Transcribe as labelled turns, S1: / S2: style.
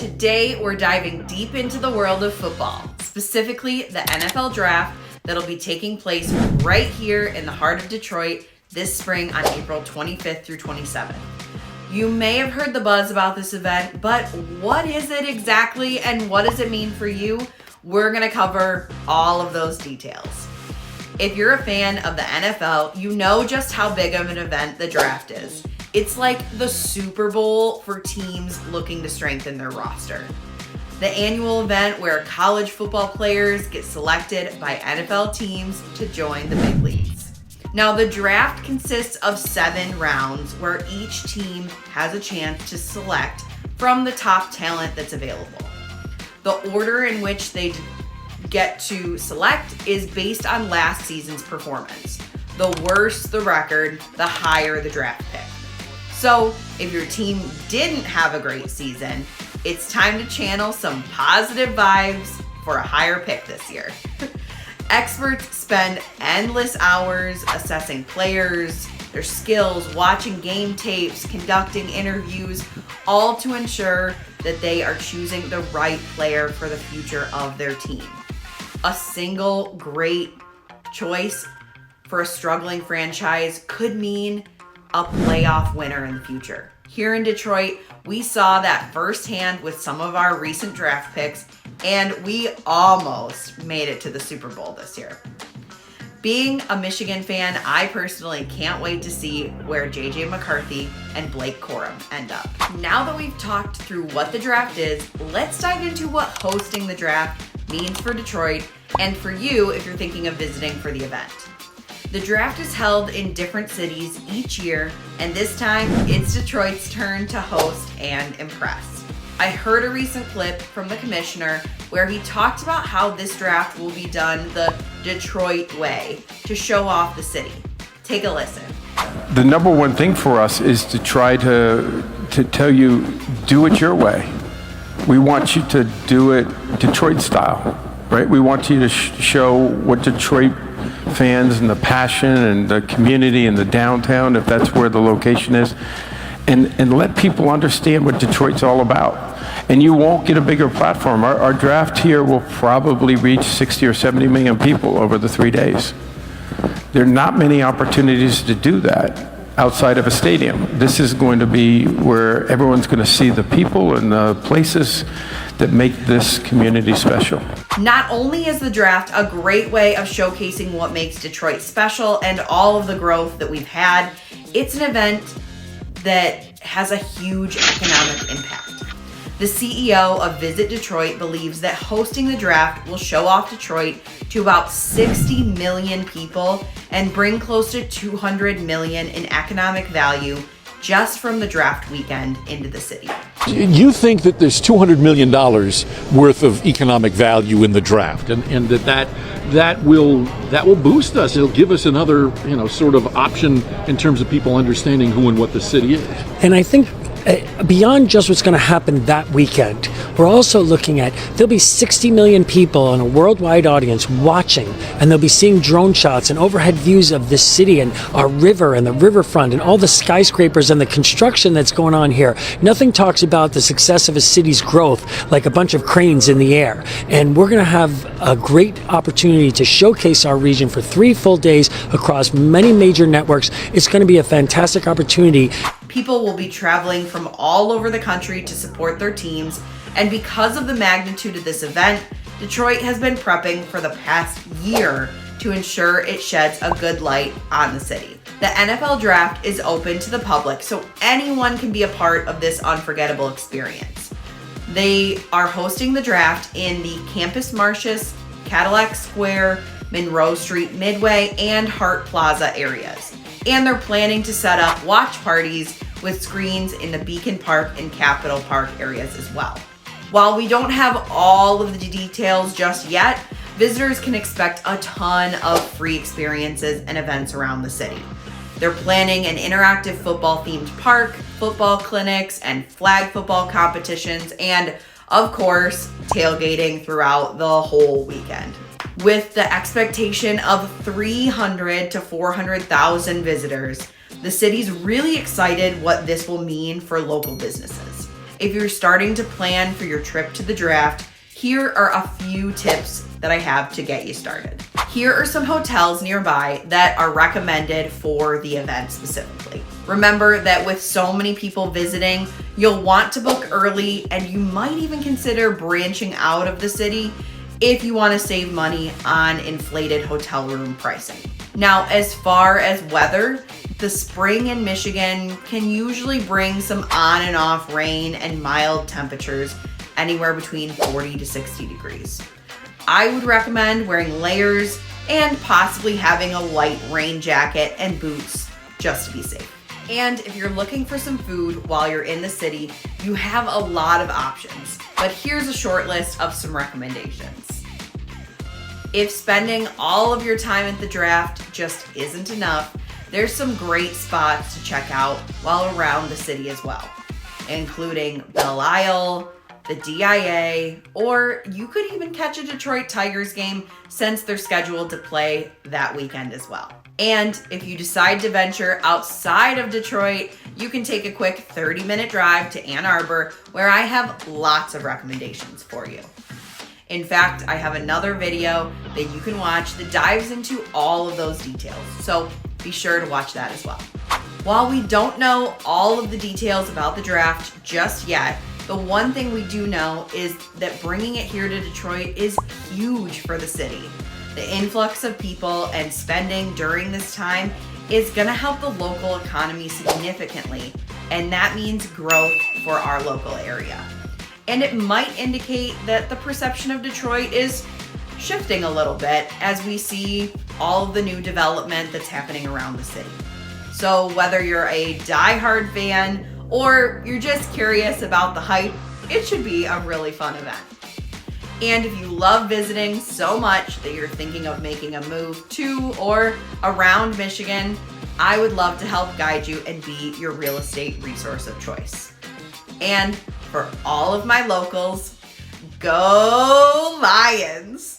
S1: Today, we're diving deep into the world of football, specifically the NFL draft that'll be taking place right here in the heart of Detroit this spring on April 25th through 27th. You may have heard the buzz about this event, but what is it exactly and what does it mean for you? We're going to cover all of those details. If you're a fan of the NFL, you know just how big of an event the draft is. It's like the Super Bowl for teams looking to strengthen their roster. The annual event where college football players get selected by NFL teams to join the big leagues. Now, the draft consists of 7 rounds where each team has a chance to select from the top talent that's available. The order in which they get to select is based on last season's performance. The worse the record, the higher the draft pick. So if your team didn't have a great season, it's time to channel some positive vibes for a higher pick this year. Experts spend endless hours assessing players, their skills, watching game tapes, conducting interviews, all to ensure that they are choosing the right player for the future of their team. A single great choice for a struggling franchise could mean a playoff winner in the future. Here in Detroit, we saw that firsthand with some of our recent draft picks, and we almost made it to the Super Bowl this year. Being a Michigan fan, I personally can't wait to see where JJ McCarthy and Blake Corum end up. Now that we've talked through what the draft is, let's dive into what hosting the draft means for Detroit and for you if you're thinking of visiting for the event. The draft is held in different cities each year, and this time it's Detroit's turn to host and impress. I heard a recent clip from the commissioner where he talked about how this draft will be done the Detroit way to show off the city. Take a listen.
S2: The number one thing for us is to try to tell you, do it your way. We want you to do it Detroit style, right? We want you to show what Detroit fans and the passion and the community and the downtown, if that's where the location is, and let people understand what Detroit's all about. And you won't get a bigger platform. Our draft here will probably reach 60 or 70 million people over the 3 days. There are not many opportunities to do that outside of a stadium. This is going to be where everyone's going to see the people and the places that make this community special.
S1: Not only is the draft a great way of showcasing what makes Detroit special and all of the growth that we've had, it's an event that has a huge economic impact. The CEO of Visit Detroit believes that hosting the draft will show off Detroit to about 60 million people and bring close to 200 million in economic value just from the draft weekend into the city.
S3: You think that there's $200 million worth of economic value in the draft, and that will boost us. It'll give us another, sort of option in terms of people understanding who and what the city is.
S4: And I think beyond just what's going to happen that weekend, we're also looking at there'll be 60 million people in a worldwide audience watching, and they'll be seeing drone shots and overhead views of this city and our river and the riverfront and all the skyscrapers and the construction that's going on here. Nothing talks about the success of a city's growth like a bunch of cranes in the air. And we're going to have a great opportunity to showcase our region for 3 full days across many major networks. It's going to be a fantastic opportunity.
S1: People will be traveling from all over the country to support their teams, and because of the magnitude of this event, Detroit has been prepping for the past year to ensure it sheds a good light on the city. The NFL draft is open to the public, so anyone can be a part of this unforgettable experience. They are hosting the draft in the Campus Martius, Cadillac Square, Monroe Street Midway, and Hart Plaza areas. And they're planning to set up watch parties with screens in the Beacon Park and Capitol Park areas as well. While we don't have all of the details just yet, visitors can expect a ton of free experiences and events around the city. They're planning an interactive football-themed park, football clinics, and flag football competitions, and of course, tailgating throughout the whole weekend. With the expectation of 300 to 400,000 visitors, the city's really excited what this will mean for local businesses. If you're starting to plan for your trip to the draft, here are a few tips that I have to get you started. Here are some hotels nearby that are recommended for the event specifically. Remember that with so many people visiting, you'll want to book early, and you might even consider branching out of the city if you want to save money on inflated hotel room pricing. Now, as far as weather, the spring in Michigan can usually bring some on and off rain and mild temperatures anywhere between 40 to 60 degrees. I would recommend wearing layers and possibly having a light rain jacket and boots just to be safe. And if you're looking for some food while you're in the city, you have a lot of options, but here's a short list of some recommendations. If spending all of your time at the draft just isn't enough, there's some great spots to check out while around the city as well, including Belle Isle, the DIA, or you could even catch a Detroit Tigers game since they're scheduled to play that weekend as well. And if you decide to venture outside of Detroit, you can take a quick 30-minute drive to Ann Arbor, where I have lots of recommendations for you. In fact, I have another video that you can watch that dives into all of those details, so be sure to watch that as well. While we don't know all of the details about the draft just yet, the one thing we do know is that bringing it here to Detroit is huge for the city. The influx of people and spending during this time is going to help the local economy significantly, and that means growth for our local area. And it might indicate that the perception of Detroit is shifting a little bit as we see all of the new development that's happening around the city. So whether you're a diehard fan or you're just curious about the hype, it should be a really fun event. And if you love visiting so much that you're thinking of making a move to or around Michigan, I would love to help guide you and be your real estate resource of choice. And for all of my locals, go Lions!